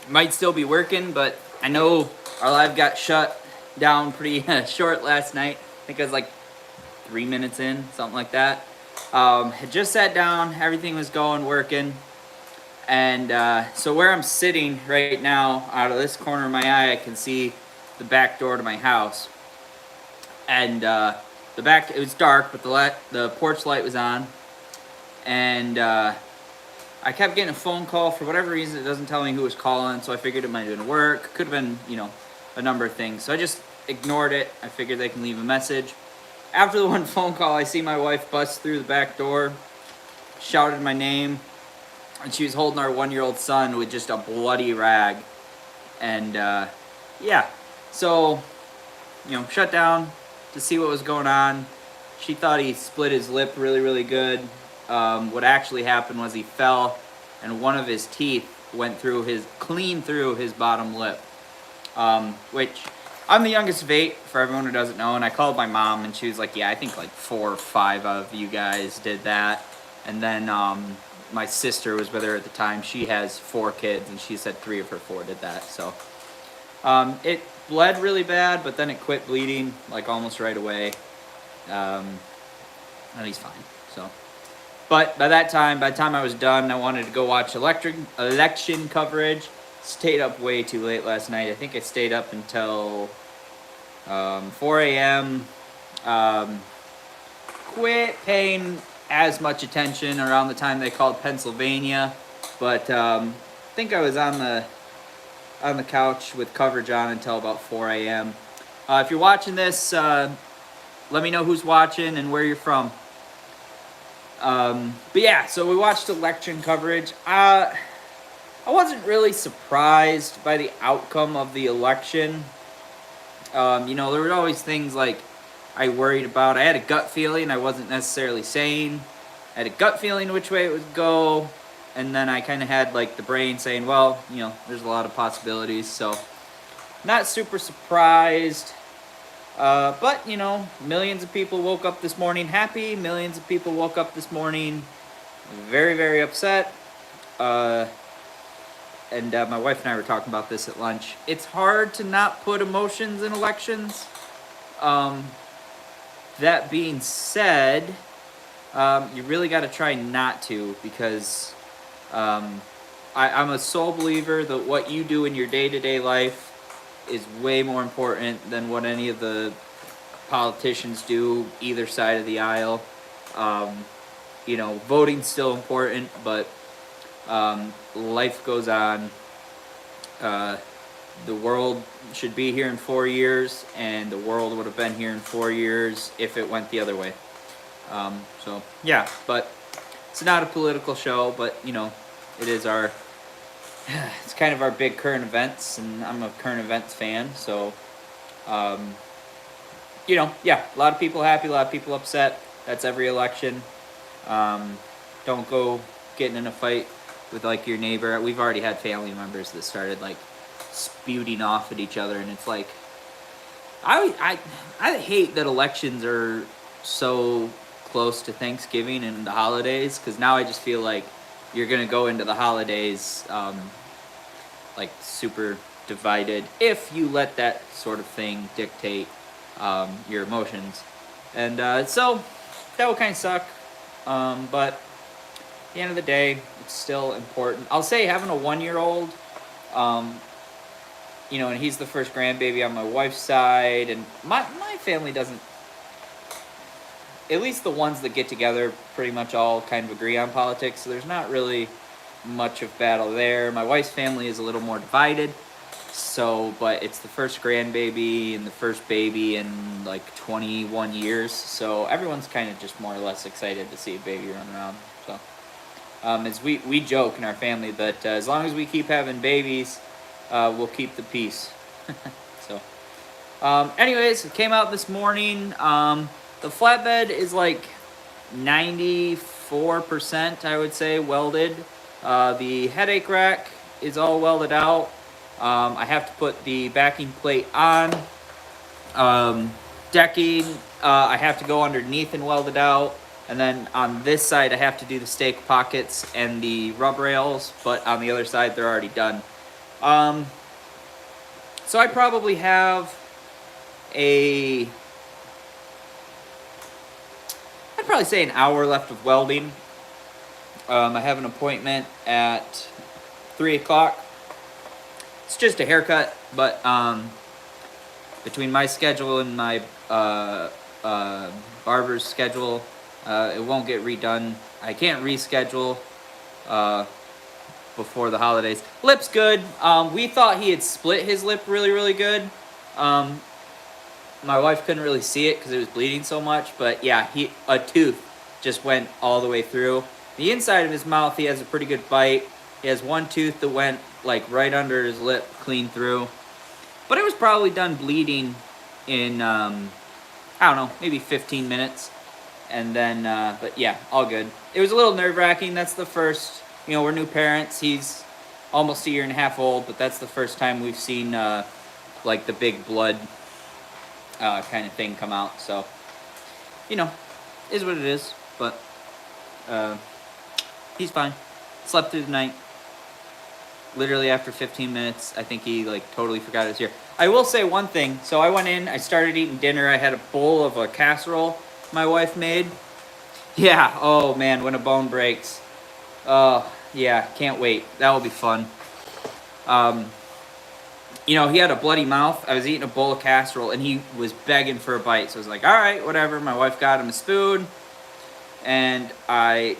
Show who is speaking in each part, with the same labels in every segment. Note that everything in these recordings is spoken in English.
Speaker 1: Might still be working, but I know our live got shut down pretty short last night. I think it was like 3 minutes in, something like that. Had just sat down, everything was going, working. And so where I'm sitting right now, out of this corner of my eye, I can see the back door to my house. And the back, it was dark, but the porch light was on. And I kept getting a phone call. For whatever reason, it doesn't tell me who was calling, so I figured it might have been work. Could have been, a number of things. So I just ignored it. I figured they can leave a message. After the one phone call, I see my wife bust through the back door, shouted my name, and she was holding our 1-year-old son with just a bloody rag. And yeah, so, shut down to see what was going on. She thought he split his lip really, really good. What actually happened was he fell, and one of his teeth went clean through his bottom lip. Which, I'm the youngest of 8, for everyone who doesn't know, and I called my mom, and she was like, yeah, I think like 4 or 5 of you guys did that. And then my sister was with her at the time. She has 4 kids, and she said 3 of her 4 did that. So it bled really bad, but then it quit bleeding like almost right away. And he's fine. So, but by the time I was done, I wanted to go watch election coverage. Stayed up way too late last night. I think I stayed up until 4 a.m. Quit paying as much attention around the time they called Pennsylvania, but I think I was on the couch with coverage on until about 4 a.m. If you're watching this, let me know who's watching and where you're from. But yeah, so we watched election coverage. I wasn't really surprised by the outcome of the election. There were always things like I worried about. I had a gut feeling. I wasn't necessarily saying. I had a gut feeling which way it would go. And then I kind of had like the brain saying, well, there's a lot of possibilities. So not super surprised. But, millions of people woke up this morning happy. Millions of people woke up this morning very, very upset. And my wife and I were talking about this at lunch. It's hard to not put emotions in elections. That being said, you really got to try not to, because I'm a sole believer that what you do in your day-to-day life is way more important than what any of the politicians do either side of the aisle. Voting's still important, but life goes on. The world should be here in 4 years, and the world would have been here in 4 years if it went the other way. So yeah, but it's not a political show, but it is it's kind of our big current events, and I'm a current events fan, so yeah, a lot of people happy, a lot of people upset. That's every election. Don't go getting in a fight with like your neighbor. We've already had family members that started like spewing off at each other, and it's like I hate that elections are so close to Thanksgiving and the holidays, because now I just feel like you're gonna go into the holidays like super divided if you let that sort of thing dictate your emotions, and so that will kind of suck, but at the end of the day, it's still important. I'll say having a 1-year-old, and he's the first grandbaby on my wife's side, and my family doesn't, at least the ones that get together, pretty much all kind of agree on politics, so there's not really much of battle there. My wife's family is a little more divided, but it's the first grandbaby and the first baby in like 21 years, so everyone's kind of just more or less excited to see a baby run around. So as we joke in our family that as long as we keep having babies, we'll keep the peace. So anyways, it came out this morning. The flatbed is like 94%, I would say, welded. The headache rack is all welded out. I have to put the backing plate on. Decking, I have to go underneath and weld it out. And then on this side, I have to do the stake pockets and the rub rails, but on the other side, they're already done. So I probably have I'd probably say an hour left of welding. I have an appointment at 3 o'clock. It's just a haircut, but between my schedule and my barber's schedule, it won't get redone. I can't reschedule before the holidays. Lip's good. We thought he had split his lip really, really good. My wife couldn't really see it because it was bleeding so much, but yeah, a tooth just went all the way through. The inside of his mouth, he has a pretty good bite. He has one tooth that went like right under his lip, clean through. But it was probably done bleeding in, I don't know, maybe 15 minutes. And then, but yeah, all good. It was a little nerve-wracking. That's the first, we're new parents. He's almost a year and a half old, but that's the first time we've seen, like, the big blood kind of thing come out. So, is what it is. But he's fine. Slept through the night. Literally after 15 minutes, I think he like totally forgot it was here. I will say one thing. So I went in, I started eating dinner. I had a bowl of a casserole my wife made. Yeah, oh man, when a bone breaks. Yeah, can't wait. That will be fun. He had a bloody mouth. I was eating a bowl of casserole, and he was begging for a bite. So I was like, all right, whatever. My wife got him a spoon, and I,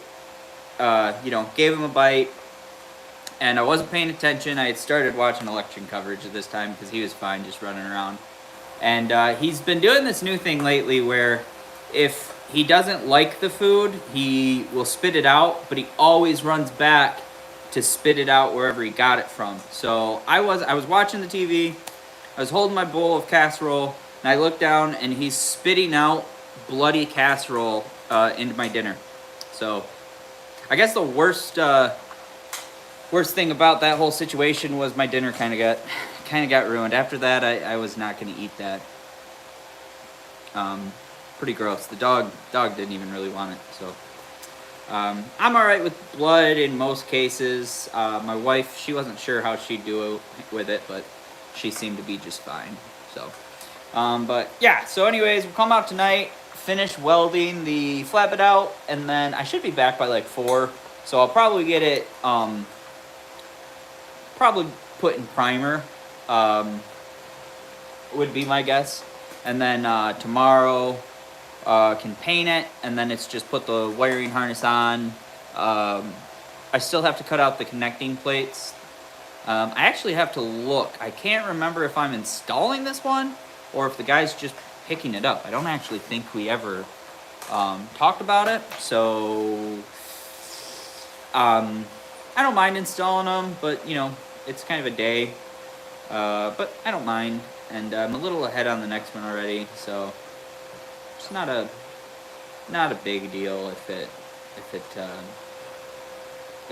Speaker 1: gave him a bite. And I wasn't paying attention. I had started watching election coverage at this time because he was fine just running around. And he's been doing this new thing lately where if he doesn't like the food, he will spit it out, but he always runs back to spit it out wherever he got it from. So I was watching the TV, I was holding my bowl of casserole, and I looked down and he's spitting out bloody casserole into my dinner. So I guess the worst thing about that whole situation was my dinner kind of got ruined. After that, I was not going to eat that. Pretty gross. The dog didn't even really want it. So I'm all right with blood in most cases. My wife, she wasn't sure how she'd do with it, but she seemed to be just fine. So, but yeah. So anyways, we'll come out tonight, finish welding the flatbed out, and then I should be back by like 4. So I'll probably get it. Probably put in primer, would be my guess. And then tomorrow can paint it, and then it's just put the wiring harness on. I still have to cut out the connecting plates. I actually have to look. I can't remember if I'm installing this one or if the guy's just picking it up. I don't actually think we ever talked about it. So I don't mind installing them, but it's kind of a day. But I don't mind, and I'm a little ahead on the next one already, so it's not a big deal if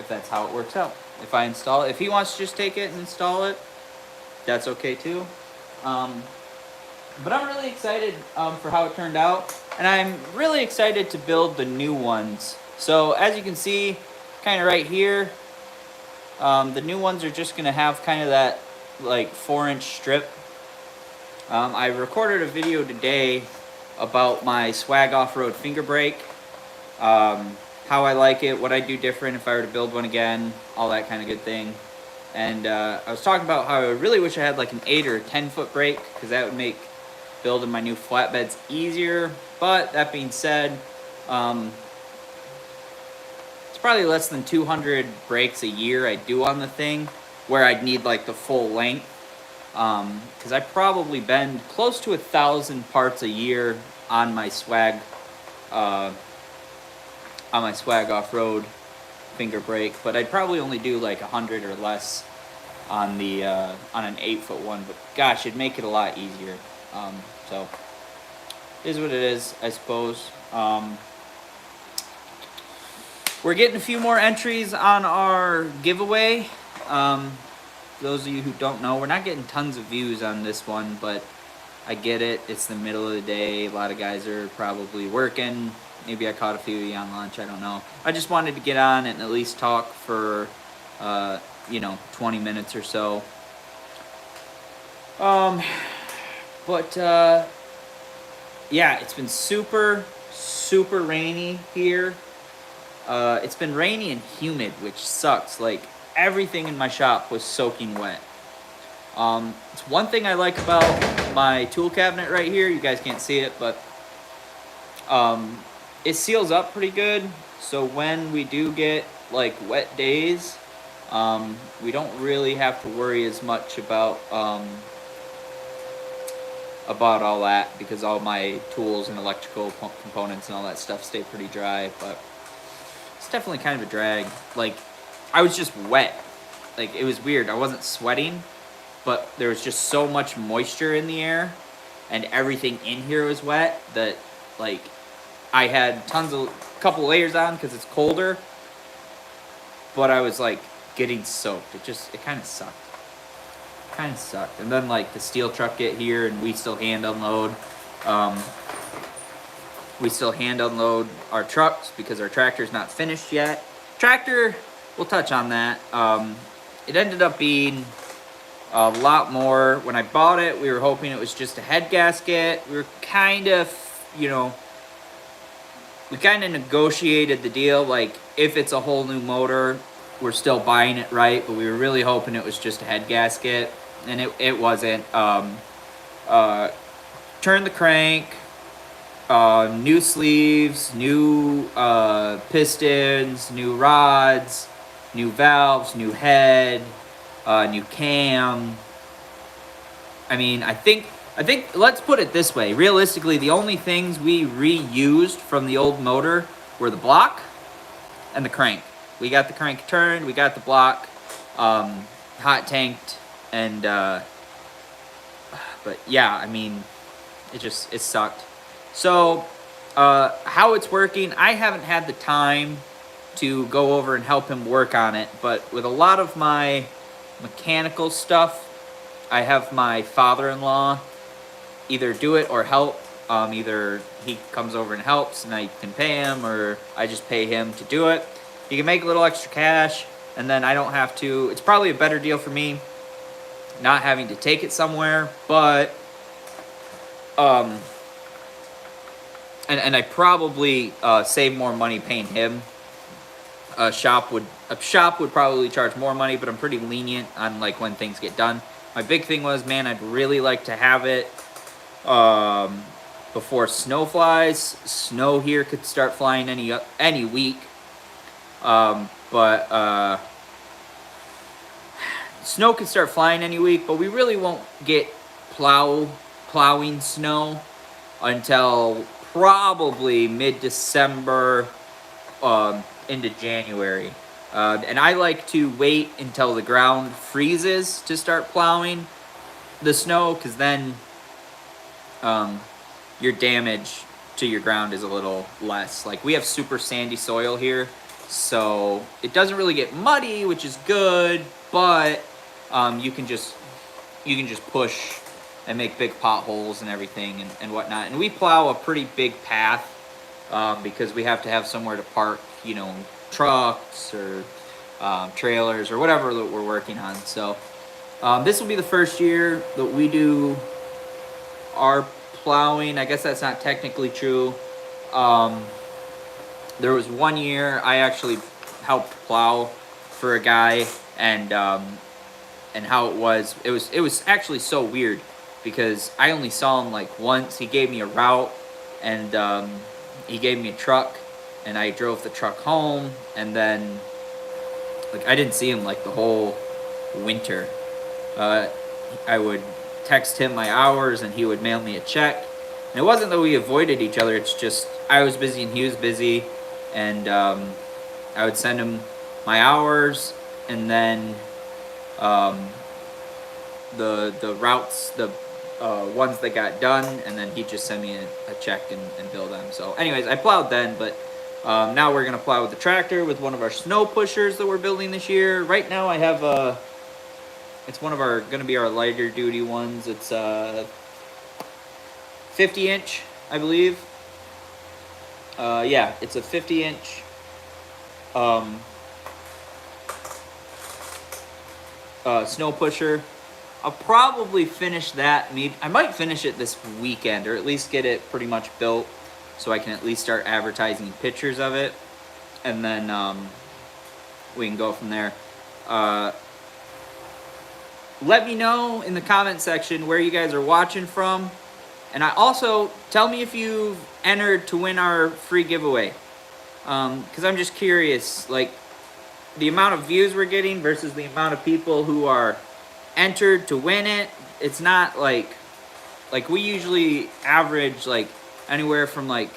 Speaker 1: that's how it works out. If I install it, if he wants to just take it and install it, that's okay too. But I'm really excited for how it turned out, and I'm really excited to build the new ones. So as you can see, kind of right here, the new ones are just going to have kind of that like 4-inch strip. I recorded a video today about my Swag off-road finger brake, how I like it, what I do different if I were to build one again, all that kind of good thing. And I was talking about how I really wish I had like an 8 or 10-foot brake, because that would make building my new flatbeds easier. But that being said, probably less than 200 brakes a year I do on the thing, where I'd need like the full length, because I probably bend close to 1,000 parts a year on my Swag off-road finger brake, but I'd probably only do like 100 or less on the on an 8-foot one. But gosh, it'd make it a lot easier. So it is what it is, I suppose. We're getting a few more entries on our giveaway. Those of you who don't know, we're not getting tons of views on this one, but I get it. It's the middle of the day. A lot of guys are probably working. Maybe I caught a few of you on lunch. I don't know. I just wanted to get on and at least talk for, 20 minutes or so. Um, but yeah, it's been super, super rainy here. It's been rainy and humid, which sucks. Like, everything in my shop was soaking wet. It's one thing I like about my tool cabinet right here. You guys can't see it, but it seals up pretty good. So when we do get like wet days, we don't really have to worry as much about all that, because all my tools and electrical components and all that stuff stay pretty dry. But it's definitely kind of a drag. Like, I was just wet. Like, it was weird. I wasn't sweating, but there was just so much moisture in the air, and everything in here was wet that, like, I had couple layers on because it's colder, but I was like getting soaked. It kind of sucked. And then like the steel truck get here, and we still hand unload. We still hand unload our trucks because our tractor's not finished yet. Tractor, we'll touch on that. It ended up being a lot more. When I bought it, we were hoping it was just a head gasket. We were kind of, we kind of negotiated the deal. Like, if it's a whole new motor, we're still buying it, right? But we were really hoping it was just a head gasket, and it wasn't. Turn the crank, new sleeves, new pistons, new rods, new valves, new head, new cam. I mean, I think let's put it this way. Realistically, the only things we reused from the old motor were the block and the crank. We got the crank turned, we got the block hot tanked, and but yeah, I mean, it sucked. So how it's working, I haven't had the time to go over and help him work on it, but with a lot of my mechanical stuff, I have my father-in-law either do it or help. Either he comes over and helps and I can pay him, or I just pay him to do it. He can make a little extra cash, and then I don't have to. It's probably a better deal for me not having to take it somewhere, but and I probably save more money paying him. A shop would probably charge more money, but I'm pretty lenient on like when things get done. My big thing was, man, I'd really like to have it before snow flies. Snow here could start flying any week, but snow could start flying any week. But we really won't get plowing snow until probably mid-December into January. And I like to wait until the ground freezes to start plowing the snow, because then your damage to your ground is a little less. Like, we have super sandy soil here, so it doesn't really get muddy, which is good, but you can just push and make big potholes and everything and whatnot. And we plow a pretty big path because we have to have somewhere to park, trucks or trailers or whatever that we're working on. So this will be the first year that we do our plowing. I guess that's not technically true. There was one year I actually helped plow for a guy, and how it was actually so weird, because I only saw him like once. He gave me a route, and he gave me a truck, and I drove the truck home, and then like I didn't see him like the whole winter. I would text him my hours, and he would mail me a check. And it wasn't that we avoided each other, it's just I was busy and he was busy, and I would send him my hours, and then the routes, the ones that got done, and then he'd just send me a check and bill them. So anyways, I plowed then, but now we're going to plow with the tractor with one of our snow pushers that we're building this year. Right now I have it's one of going to be our lighter duty ones. It's 50-inch, I believe. Yeah, it's a 50-inch snow pusher. I'll probably finish that. Maybe I might finish it this weekend, or at least get it pretty much built, so I can at least start advertising pictures of it, and then we can go from there. Let me know in the comment section where you guys are watching from, and I also tell me if you've entered to win our free giveaway, because I'm just curious, like the amount of views we're getting versus the amount of people who are entered to win it. It's not like we usually average like anywhere from like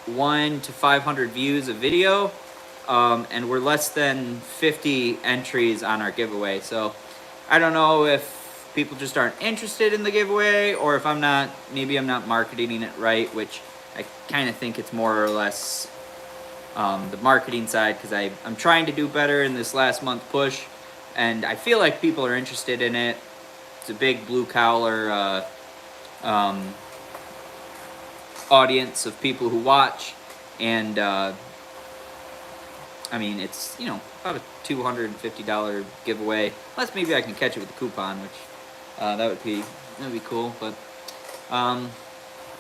Speaker 1: 1 to 500 views a video, and we're less than 50 entries on our giveaway. So I don't know if people just aren't interested in the giveaway, or if maybe I'm not marketing it right, which I kind of think it's more or less the marketing side, because I'm trying to do better in this last month push, and I feel like people are interested in it. It's a big blue collar audience of people who watch, and I mean, it's, you know, about a $250 giveaway. Unless maybe I can catch it with a coupon, which that would be cool. But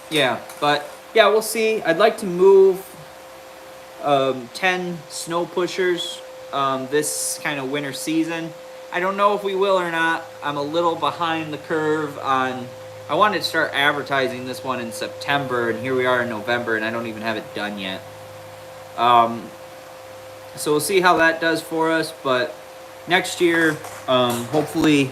Speaker 1: yeah, we'll see. I'd like to move 10 snow pushers this kind of winter season. I don't know if we will or not. I'm a little behind the curve on. I wanted to start advertising this one in September, and here we are in November, and I don't even have it done yet. So we'll see how that does for us. But next year, hopefully,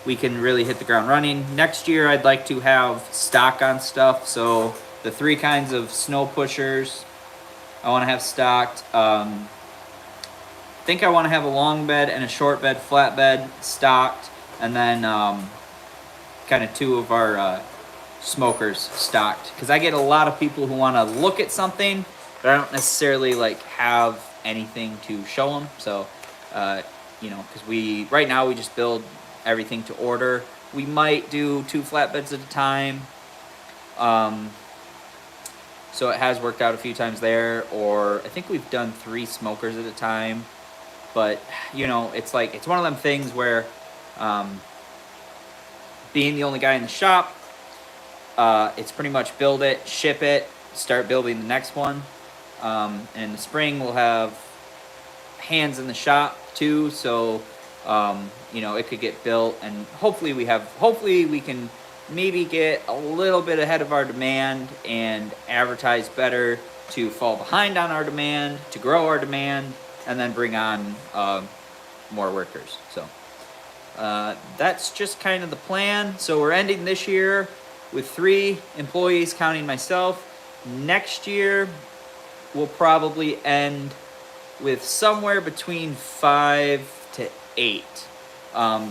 Speaker 1: we can really hit the ground running. Next year, I'd like to have stock on stuff. So the 3 kinds of snow pushers I want to have stocked. I think I want to have a long bed and a short bed flatbed stocked, and then kind of 2 of our smokers stocked, because I get a lot of people who want to look at something, but I don't necessarily like have anything to show them. So you know, because right now we just build everything to order. We might do 2 flatbeds at a time. So it has worked out a few times there, or I think we've done 3 smokers at a time. But, you know, it's like, it's one of them things where being the only guy in the shop, it's pretty much build it, ship it, start building the next one. And in the spring, we'll have hands in the shop too, so you know, it could get built, and hopefully we can maybe get a little bit ahead of our demand and advertise better to fall behind on our demand, to grow our demand, and then bring on more workers. So that's just kind of the plan. So we're ending this year with 3 employees, counting myself. Next year, we'll probably end with somewhere between 5 to 8,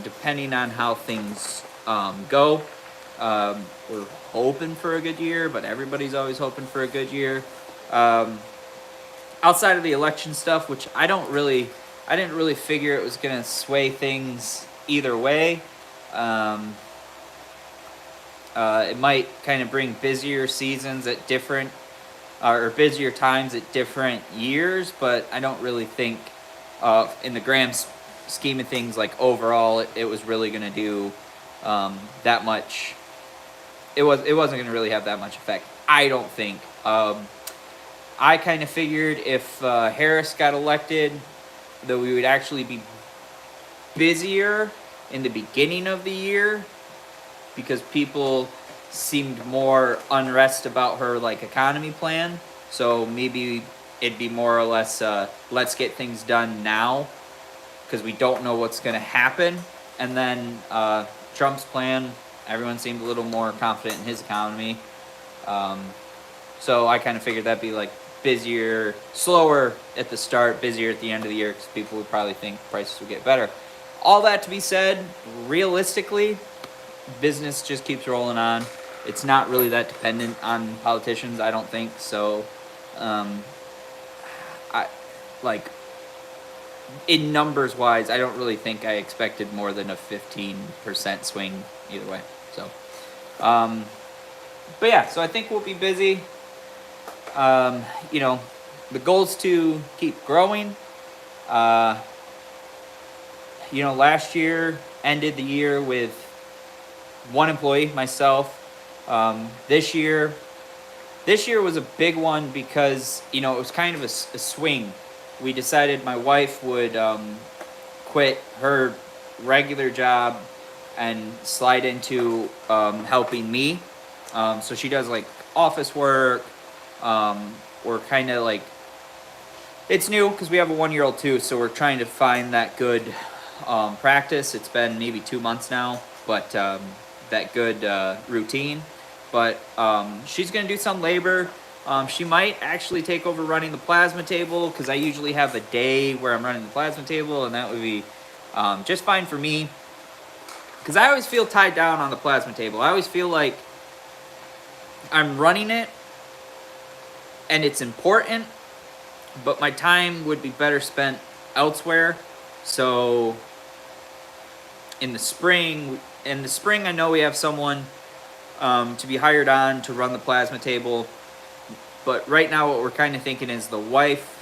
Speaker 1: depending on how things go. We're hoping for a good year, but everybody's always hoping for a good year. Outside of the election stuff, which I didn't really figure it was going to sway things either way. It might kind of bring busier seasons at different, or busier times at different years, but I don't really think, in the grand scheme of things, like overall, it was really going to do that much. It wasn't going to really have that much effect, I don't think. I kind of figured if Harris got elected, that we would actually be busier in the beginning of the year, because people seemed more unrest about her like economy plan. So maybe it'd be more or less let's get things done now, because we don't know what's going to happen. And then Trump's plan, everyone seemed a little more confident in his economy. So I kind of figured that'd be like busier, slower at the start, busier at the end of the year, because people would probably think prices would get better. All that to be said, realistically, business just keeps rolling on. It's not really that dependent on politicians, I don't think. So, in numbers wise, I don't really think I expected more than a 15% swing either way. So, but yeah, so I think we'll be busy. You know, the goal is to keep growing. You know, last year ended the year with one employee, myself. This year was a big one because, you know, it was kind of a swing. We decided my wife would quit her regular job and slide into helping me. So she does like office work. We're kind of like, it's new because we have a 1-year-old too, so we're trying to find that good practice. It's been maybe 2 months now, but that good routine. But she's going to do some labor. She might actually take over running the plasma table because I usually have a day where I'm running the plasma table, and that would be just fine for me. Because I always feel tied down on the plasma table. I always feel like I'm running it and it's important, but my time would be better spent elsewhere. So in the spring, I know we have someone to be hired on to run the plasma table. But right now what we're kind of thinking is the wife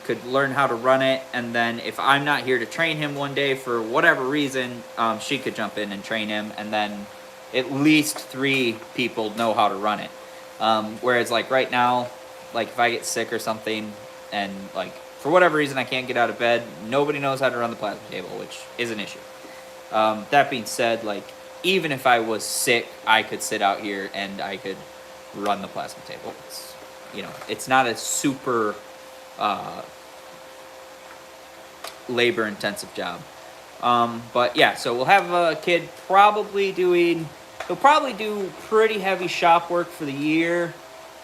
Speaker 1: could learn how to run it, and then if I'm not here to train him one day for whatever reason, she could jump in and train him, and then at least 3 people know how to run it. Whereas like right now, like if I get sick or something and like for whatever reason I can't get out of bed, nobody knows how to run the plasma table, which is an issue. That being said, like even if I was sick, I could sit out here and I could run the plasma table. It's, you know, it's not a super labor intensive job. But yeah, so we'll have a kid he'll probably do pretty heavy shop work for the year.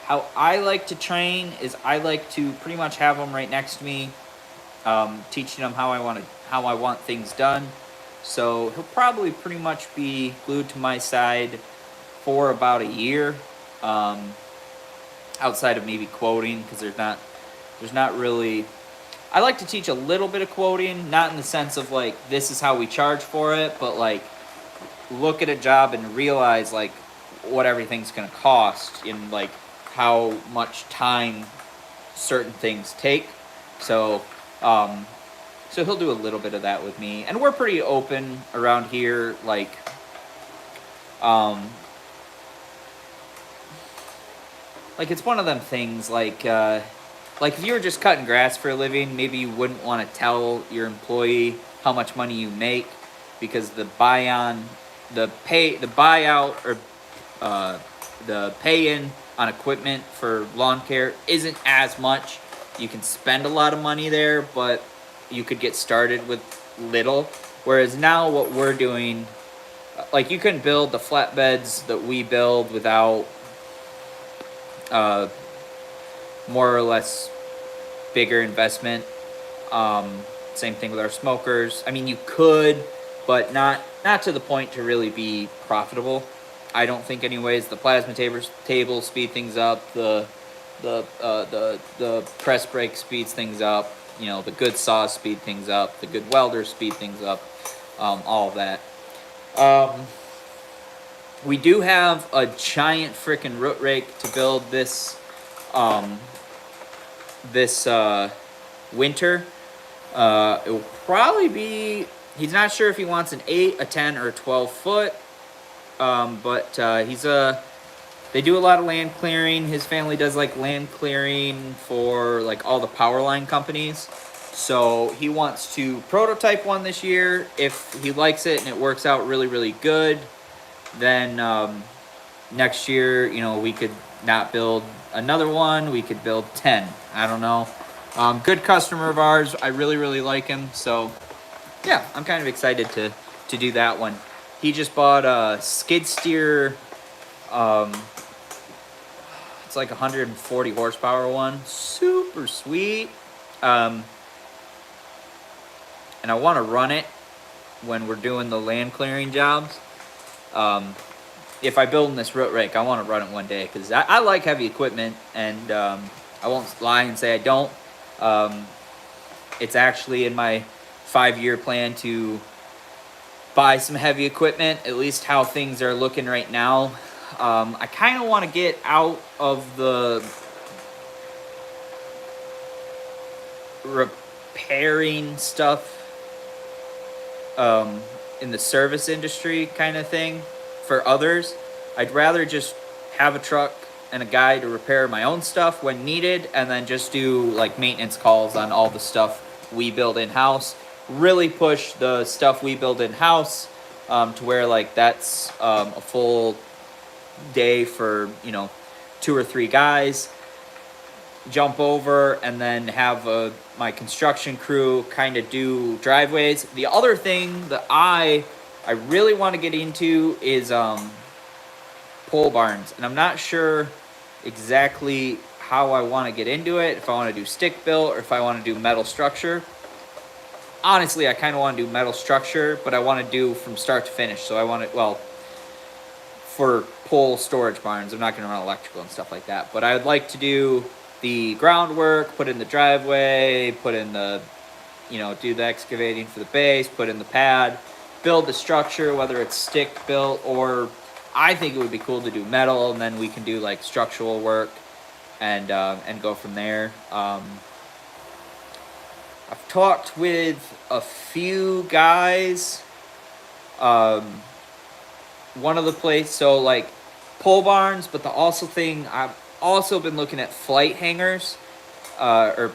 Speaker 1: How I like to train is I like to pretty much have him right next to me, teaching him how I want things done. So he'll probably pretty much be glued to my side for about a year, outside of maybe quoting, because there's not really. I like to teach a little bit of quoting, not in the sense of like this is how we charge for it, but like look at a job and realize like what everything's going to cost and like how much time certain things take. So so he'll do a little bit of that with me, and we're pretty open around here. Like it's one of them things like if you were just cutting grass for a living, maybe you wouldn't want to tell your employee how much money you make, because the buyout or the pay-in on equipment for lawn care isn't as much. You can spend a lot of money there, but you could get started with little. Whereas now what we're doing, like you couldn't build the flatbeds that we build without more or less bigger investment. Same thing with our smokers. I mean, you could, but not to the point to really be profitable. I don't think, anyways. The plasma table speed things up. The press brake speeds things up. You know, the good saws speed things up. The good welders speed things up. All of that. We do have a giant freaking root rake to build this winter. It will probably be, he's not sure if he wants an 8, a 10, or a 12 foot. But they do a lot of land clearing. His family does like land clearing for like all the power line companies. So he wants to prototype one this year. If he likes it and it works out really, really good, then next year, you know, we could not build another one. We could build 10. I don't know. Good customer of ours. I really, really like him. So yeah, I'm kind of excited to do that one. He just bought a skid steer. It's like 140 horsepower one. Super sweet. And I want to run it when we're doing the land clearing jobs. If I build in this root rake, I want to run it one day, because I like heavy equipment, and I won't lie and say I don't. It's actually in my 5-year plan to buy some heavy equipment, at least how things are looking right now. I kind of want to get out of the repairing stuff in the service industry kind of thing for others. I'd rather just have a truck and a guy to repair my own stuff when needed, and then just do like maintenance calls on all the stuff we build in-house. Really push the stuff we build in-house to where like that's a full day for 2 or 3 guys. Jump over and then have my construction crew kind of do driveways. The other thing that I really want to get into is pole barns, and I'm not sure exactly how I want to get into it. If I want to do stick built or if I want to do metal structure. Honestly, I kind of want to do metal structure, but I want to do from start to finish. So I want it, well, for pole storage barns, I'm not going to run electrical and stuff like that, but I would like to do the groundwork, put in the driveway, put in the, do the excavating for the base, put in the pad, build the structure, whether it's stick built, or I think it would be cool to do metal, and then we can do like structural work and go from there. I've talked with a few guys. One of the places, so like pole barns, but the also thing I've also been looking at flight hangars, flight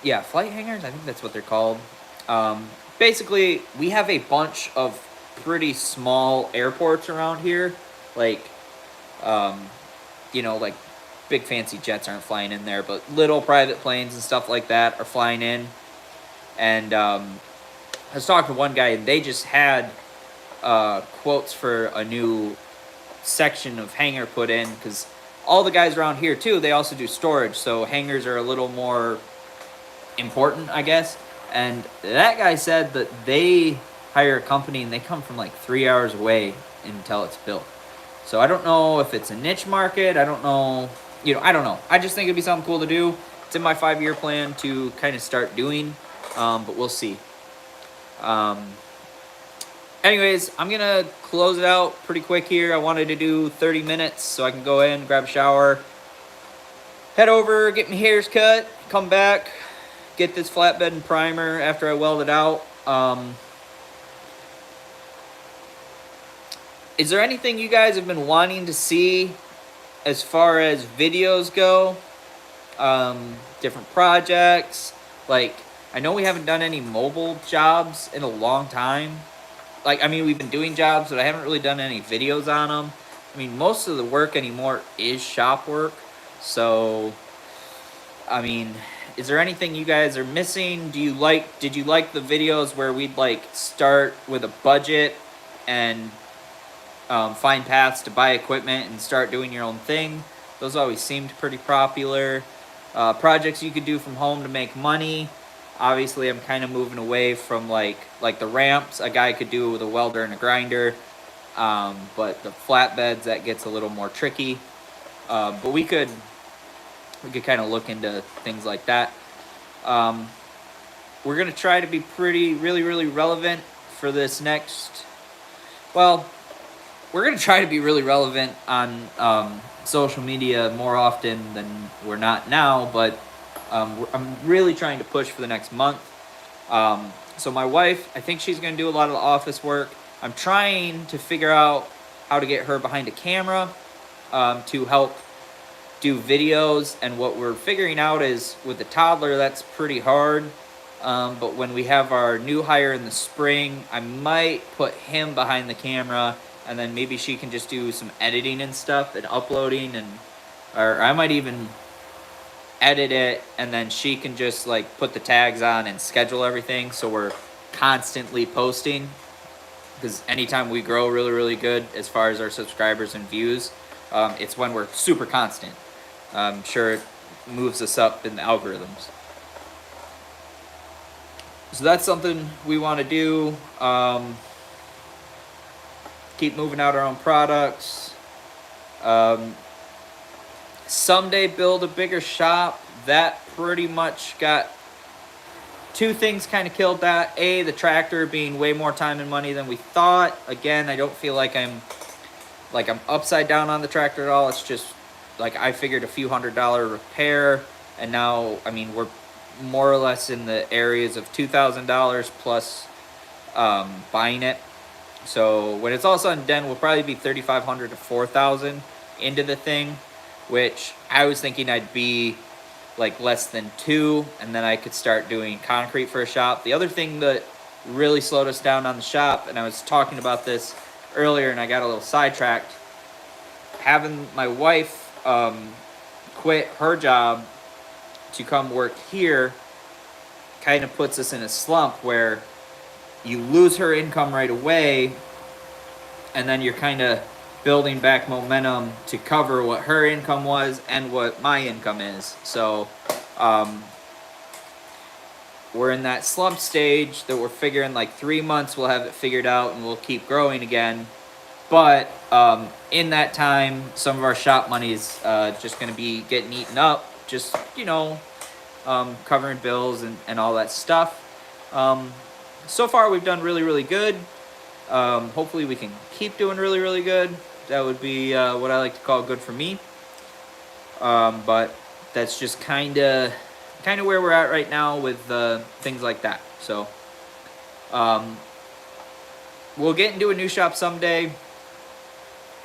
Speaker 1: hangars. I think that's what they're called. Basically, we have a bunch of pretty small airports around here, like, like big fancy jets aren't flying in there, but little private planes and stuff like that are flying in. And I was talking to one guy, and they just had quotes for a new section of hangar put in, because all the guys around here too, they also do storage, so hangars are a little more important, I guess. And that guy said that they hire a company and they come from like 3 hours away until it's built. So I don't know if it's a niche market. I don't know. I don't know. I just think it'd be something cool to do. It's in my 5-year plan to kind of start doing, but we'll see. Anyways, I'm going to close it out pretty quick here. I wanted to do 30 minutes so I can go in, grab a shower, head over, get my hairs cut, come back, get this flatbed and primer after I weld it out. Is there anything you guys have been wanting to see as far as videos go? Different projects? Like, I know we haven't done any mobile jobs in a long time. We've been doing jobs, but I haven't really done any videos on them. Most of the work anymore is shop work. So, is there anything you guys are missing? Did you like the videos where we'd start with a budget and find paths to buy equipment and start doing your own thing? Those always seemed pretty popular. Projects you could do from home to make money. Obviously, I'm kind of moving away from like the ramps. A guy could do it with a welder and a grinder, but the flatbeds, that gets a little more tricky. But we could kind of look into things like that. We're gonna try to be really relevant for this next. Well, we're gonna try to be really relevant on social media more often than we're not now, but. I'm really trying to push for the next month. So my wife, I think she's going to do a lot of the office work. I'm trying to figure out how to get her behind a camera to help do videos. And what we're figuring out is with the toddler, that's pretty hard. But when we have our new hire in the spring, I might put him behind the camera, and then maybe she can just do some editing and stuff and uploading, or I might even edit it, and then she can just put the tags on and schedule everything, so we're constantly posting, because anytime we grow really good as far as our subscribers and views, it's when we're super constant. I'm sure it moves us up in the algorithms. So that's something we want to do. Keep moving out our own products. Someday build a bigger shop. That pretty much got two things kind of killed that. The tractor being way more time and money than we thought. Again, I don't feel like I'm upside down on the tractor at all. It's just I figured a few $100 repair, and now we're more or less in the areas of $2,000 plus buying it. So when it's all said and done, we'll probably be 3,500 to 4,000 into the thing, which I was thinking I'd be like less than 2, and then I could start doing concrete for a shop. The other thing that really slowed us down on the shop, and I was talking about this earlier and I got a little sidetracked, having my wife quit her job to come work here kind of puts us in a slump where you lose her income right away, and then you're kind of building back momentum to cover what her income was and what my income is. So we're in that slump stage that we're figuring like 3 months we'll have it figured out and we'll keep growing again. But in that time, some of our shop money is just going to be getting eaten up, just, you know, covering bills and all that stuff. So far, we've done really, really good. Hopefully, we can keep doing really, really good. That would be what I like to call good for me. But that's just kind of where we're at right now with things like that. So we'll get into a new shop someday.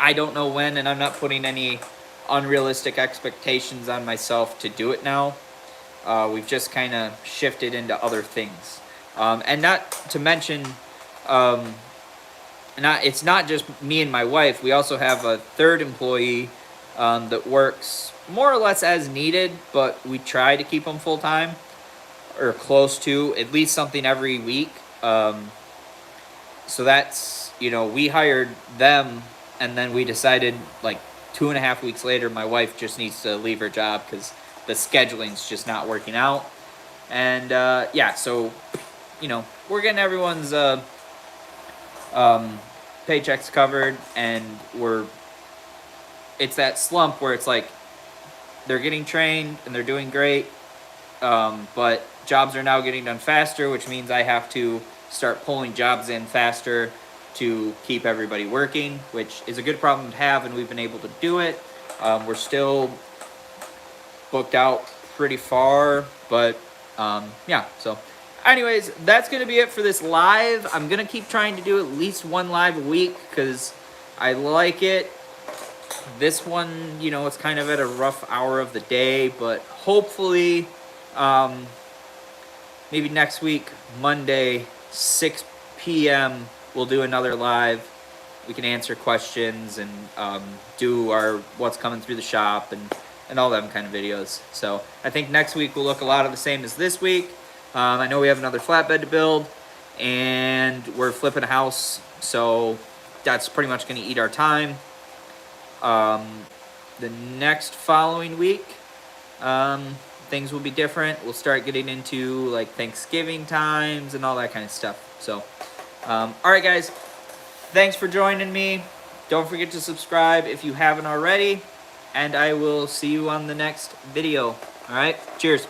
Speaker 1: I don't know when, and I'm not putting any unrealistic expectations on myself to do it now. We've just kind of shifted into other things. And not to mention, it's not just me and my wife. We also have a third employee that works more or less as needed, but we try to keep them full-time or close to at least something every week. So that's, you know, we hired them, and then we decided like 2.5 weeks later, my wife just needs to leave her job because the scheduling's just not working out. And yeah, so, you know, we're getting everyone's paychecks covered, and it's that slump where it's like they're getting trained and they're doing great, but jobs are now getting done faster, which means I have to start pulling jobs in faster to keep everybody working, which is a good problem to have, and we've been able to do it. We're still booked out pretty far, but yeah, so anyways, that's going to be it for this live. I'm going to keep trying to do at least one live a week because I like it. This one, you know, it's kind of at a rough hour of the day, but hopefully maybe next week, Monday, 6 p.m., we'll do another live. We can answer questions and do our what's coming through the shop and all them kind of videos. So I think next week will look a lot of the same as this week. I know we have another flatbed to build, and we're flipping a house, so that's pretty much going to eat our time. The next following week, things will be different. We'll start getting into like Thanksgiving times and all that kind of stuff. So, all right, guys, thanks for joining me. Don't forget to subscribe if you haven't already, and I will see you on the next video. All right, cheers.